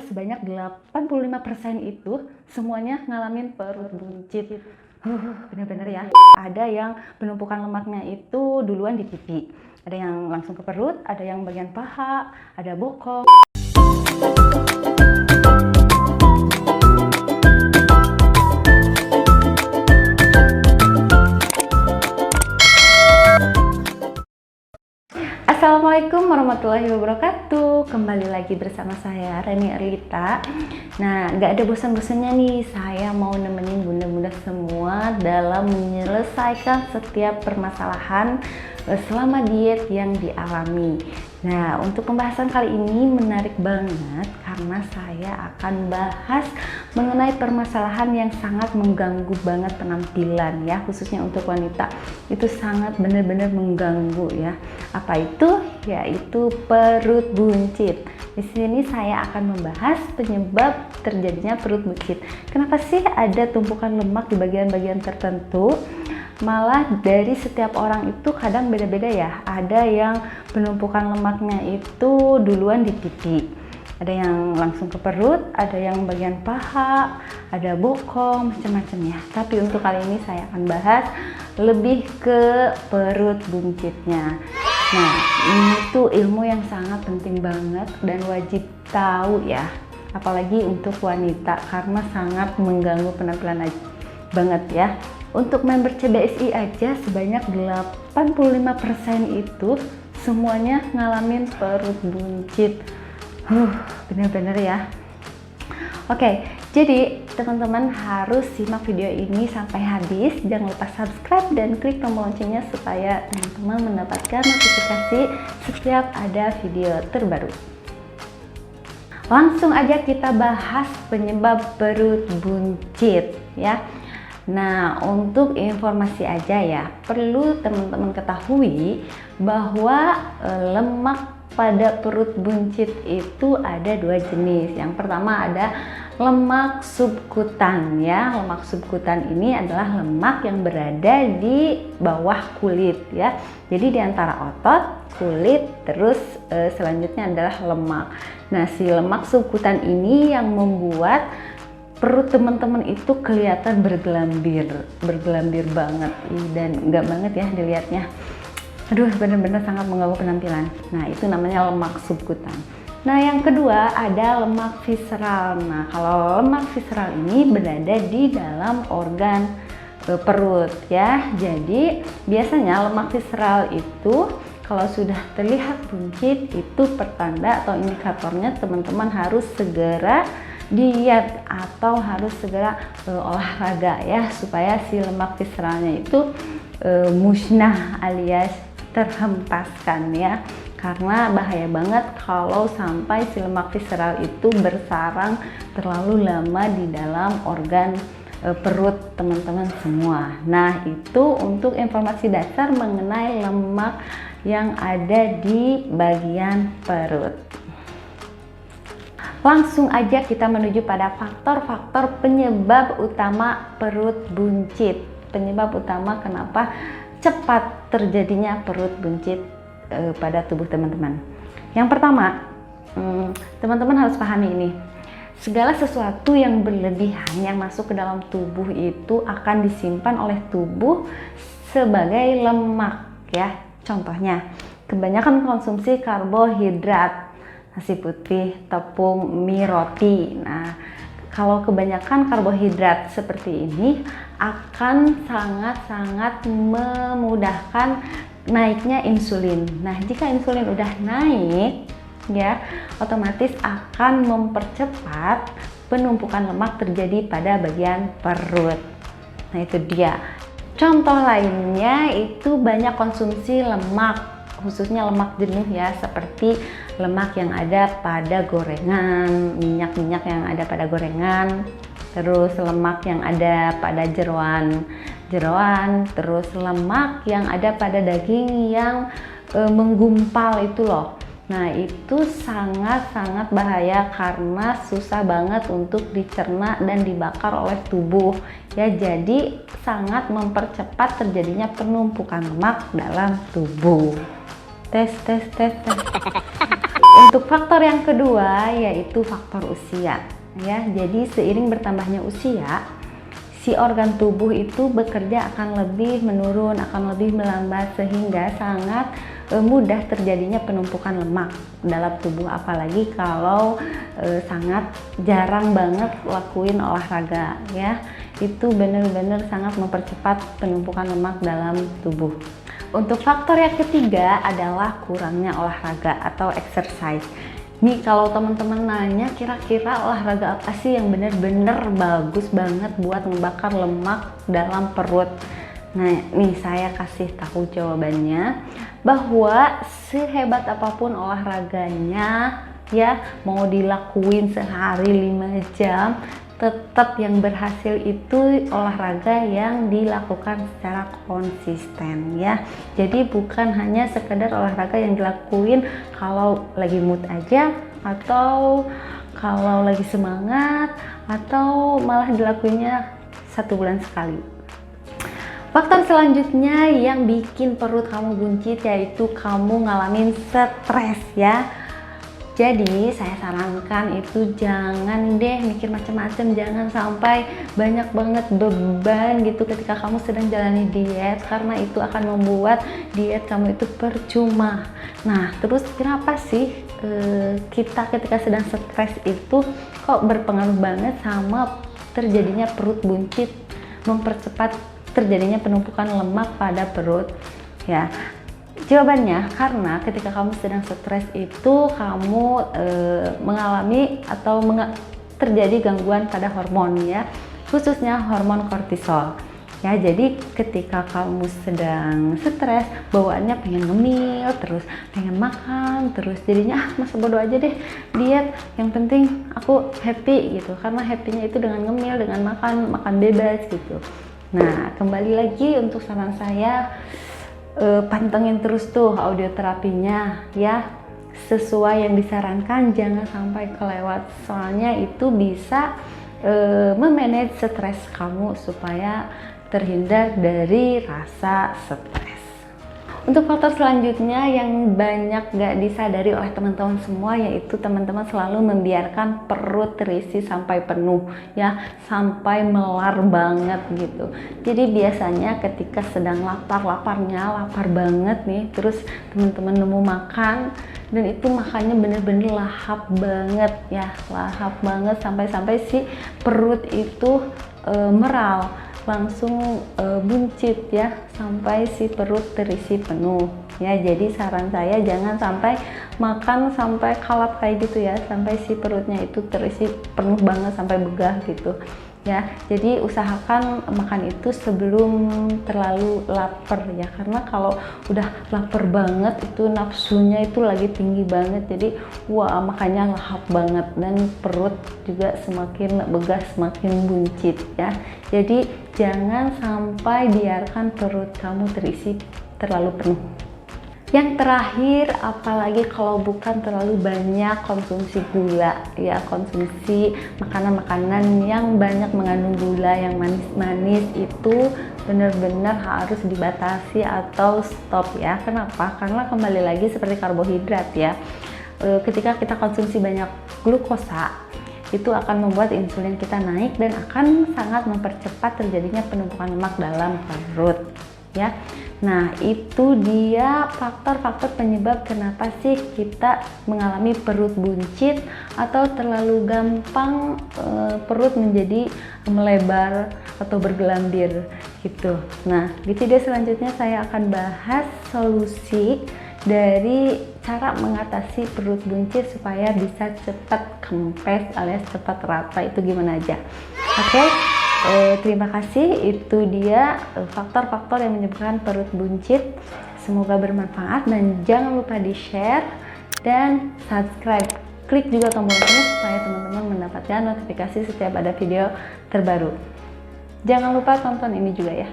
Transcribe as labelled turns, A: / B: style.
A: sebanyak 85% itu semuanya ngalamin perut buncit. Bener-bener ya. Ada yang penumpukan lemaknya itu duluan di pipi, ada yang langsung ke perut, ada yang bagian paha, ada bokong. Assalamualaikum warahmatullahi wabarakatuh. Kembali lagi bersama saya Reni Arlita. Nah, nggak ada bosan-bosannya nih, saya mau nemenin bunda-bunda semua dalam menyelesaikan setiap permasalahan selama diet yang dialami. Nah, untuk pembahasan kali ini menarik banget karena saya akan bahas mengenai permasalahan yang sangat mengganggu banget penampilan ya, khususnya untuk wanita. Itu sangat benar-benar mengganggu ya. Apa itu? Yaitu perut buncit. Di sini saya akan membahas penyebab terjadinya perut buncit. Kenapa sih ada tumpukan lemak di bagian-bagian tertentu? Malah dari setiap orang itu kadang beda-beda ya. Ada yang penumpukan lemaknya itu duluan di pipi, ada yang langsung ke perut, ada yang bagian paha, ada bokong, macam-macam ya. Tapi untuk kali ini saya akan bahas lebih ke perut buncitnya. Nah, ini tuh ilmu yang sangat penting banget dan wajib tahu ya, apalagi untuk wanita karena sangat mengganggu penampilan banget ya. Untuk member CBSI aja sebanyak 85% itu semuanya ngalamin perut buncit. Bener-bener ya. Oke, jadi teman-teman harus simak video ini sampai habis. Jangan lupa subscribe dan klik tombol loncengnya supaya teman-teman mendapatkan notifikasi setiap ada video terbaru. Langsung aja kita bahas penyebab perut buncit ya. Nah, untuk informasi aja ya, perlu teman-teman ketahui bahwa lemak pada perut buncit itu ada dua jenis. Yang pertama ada lemak subkutan ya. Lemak subkutan ini adalah lemak yang berada di bawah kulit ya. Jadi di antara otot, kulit, terus selanjutnya adalah lemak. Nah, si lemak subkutan ini yang membuat perut teman-teman itu kelihatan bergelambir banget dan enggak banget ya dilihatnya. Aduh, benar-benar sangat mengganggu penampilan. Nah, itu namanya lemak subkutan. Nah, yang kedua ada lemak visceral. Nah, kalau lemak visceral ini berada di dalam organ perut ya. Jadi biasanya lemak visceral itu kalau sudah terlihat buncit, itu pertanda atau indikatornya teman-teman harus segera diet atau harus segera olahraga ya, supaya si lemak visceralnya itu musnah alias terhempaskan ya, karena bahaya banget kalau sampai si lemak visceral itu bersarang terlalu lama di dalam organ perut teman-teman semua. Nah, itu untuk informasi dasar mengenai lemak yang ada di bagian perut. Langsung aja kita menuju pada faktor-faktor penyebab utama perut buncit. Penyebab utama kenapa cepat terjadinya perut buncit pada tubuh teman-teman. Yang pertama, teman-teman harus pahami ini. Segala sesuatu yang berlebihan yang masuk ke dalam tubuh itu akan disimpan oleh tubuh sebagai lemak ya. Contohnya, kebanyakan konsumsi karbohidrat, nasi putih, tepung, mie, roti. Nah, kalau kebanyakan karbohidrat seperti ini akan sangat-sangat memudahkan naiknya insulin. Nah, jika insulin udah naik ya, otomatis akan mempercepat penumpukan lemak terjadi pada bagian perut. Nah, itu dia. Contoh lainnya itu banyak konsumsi lemak, khususnya lemak jenuh ya, seperti lemak yang ada pada gorengan, minyak-minyak yang ada pada gorengan, terus lemak yang ada pada jeroan, terus lemak yang ada pada daging yang menggumpal itu loh. Nah, itu sangat-sangat bahaya karena susah banget untuk dicerna dan dibakar oleh tubuh ya, jadi sangat mempercepat terjadinya penumpukan lemak dalam tubuh. Tes. Untuk faktor yang kedua yaitu faktor usia ya. Jadi seiring bertambahnya usia, si organ tubuh itu bekerja akan lebih menurun, akan lebih melambat, sehingga sangat mudah terjadinya penumpukan lemak dalam tubuh, apalagi kalau sangat jarang banget lakuin olahraga ya. Itu benar-benar sangat mempercepat penumpukan lemak dalam tubuh. Untuk faktor yang ketiga adalah kurangnya olahraga atau exercise. Nih kalau teman-teman nanya kira-kira olahraga apa sih yang bener-bener bagus banget buat membakar lemak dalam perut. Nah nih saya kasih tahu jawabannya, bahwa sehebat apapun olahraganya ya, mau dilakuin sehari 5 jam, tetap yang berhasil itu olahraga yang dilakukan secara konsisten ya. Jadi bukan hanya sekedar olahraga yang dilakuin kalau lagi mood aja, atau kalau lagi semangat, atau malah dilakuinnya 1 bulan sekali. Faktor selanjutnya yang bikin perut kamu buncit yaitu kamu ngalamin stres ya. Jadi saya sarankan itu jangan deh mikir macam-macam, jangan sampai banyak banget beban gitu ketika kamu sedang jalani diet, karena itu akan membuat diet kamu itu percuma. Nah terus kenapa sih kita ketika sedang stres itu kok berpengaruh banget sama terjadinya perut buncit, mempercepat terjadinya penumpukan lemak pada perut ya? Jawabannya karena ketika kamu sedang stres itu kamu mengalami atau terjadi gangguan pada hormon ya, khususnya hormon kortisol ya. Jadi ketika kamu sedang stres, bawaannya pengen ngemil terus, pengen makan terus, jadinya masa bodo aja deh diet, yang penting aku happy gitu, karena happynya itu dengan ngemil, dengan makan bebas gitu. Nah kembali lagi untuk saran saya, pantengin terus tuh audio terapinya ya, sesuai yang disarankan, jangan sampai kelewat, soalnya itu bisa memanage stres kamu supaya terhindar dari rasa stres. Untuk faktor selanjutnya yang banyak gak disadari oleh teman-teman semua, yaitu teman-teman selalu membiarkan perut terisi sampai penuh ya, sampai melar banget gitu. Jadi biasanya ketika sedang lapar banget nih, terus teman-teman nemu makan, dan itu makannya bener-bener lahap banget ya, lahap banget sampai si perut itu meral, langsung buncit ya, sampai si perut terisi penuh ya. Jadi saran saya jangan sampai makan sampai kalap kayak gitu ya, sampai si perutnya itu terisi penuh banget sampai begah gitu ya. Jadi usahakan makan itu sebelum terlalu lapar ya, karena kalau udah lapar banget itu nafsunya itu lagi tinggi banget, jadi wah makannya lahap banget dan perut juga semakin begah, semakin buncit ya. Jadi jangan sampai biarkan perut kamu terisi terlalu penuh. Yang terakhir, apalagi kalau bukan terlalu banyak konsumsi gula ya, konsumsi makanan-makanan yang banyak mengandung gula, yang manis-manis itu benar-benar harus dibatasi atau stop ya. Kenapa? Karena kembali lagi seperti karbohidrat ya, ketika kita konsumsi banyak glukosa itu akan membuat insulin kita naik dan akan sangat mempercepat terjadinya penumpukan lemak dalam perut ya. Nah itu dia faktor-faktor penyebab kenapa sih kita mengalami perut buncit atau terlalu gampang perut menjadi melebar atau bergelambir gitu. Nah di video selanjutnya saya akan bahas solusi dari cara mengatasi perut buncit supaya bisa cepat kempes alias cepat rata, itu gimana aja. Oke. Terima kasih, itu dia faktor-faktor yang menyebabkan perut buncit. Semoga bermanfaat dan jangan lupa di share dan subscribe. Klik juga tombol lonceng supaya teman-teman mendapatkan notifikasi setiap ada video terbaru. Jangan lupa tonton ini juga ya.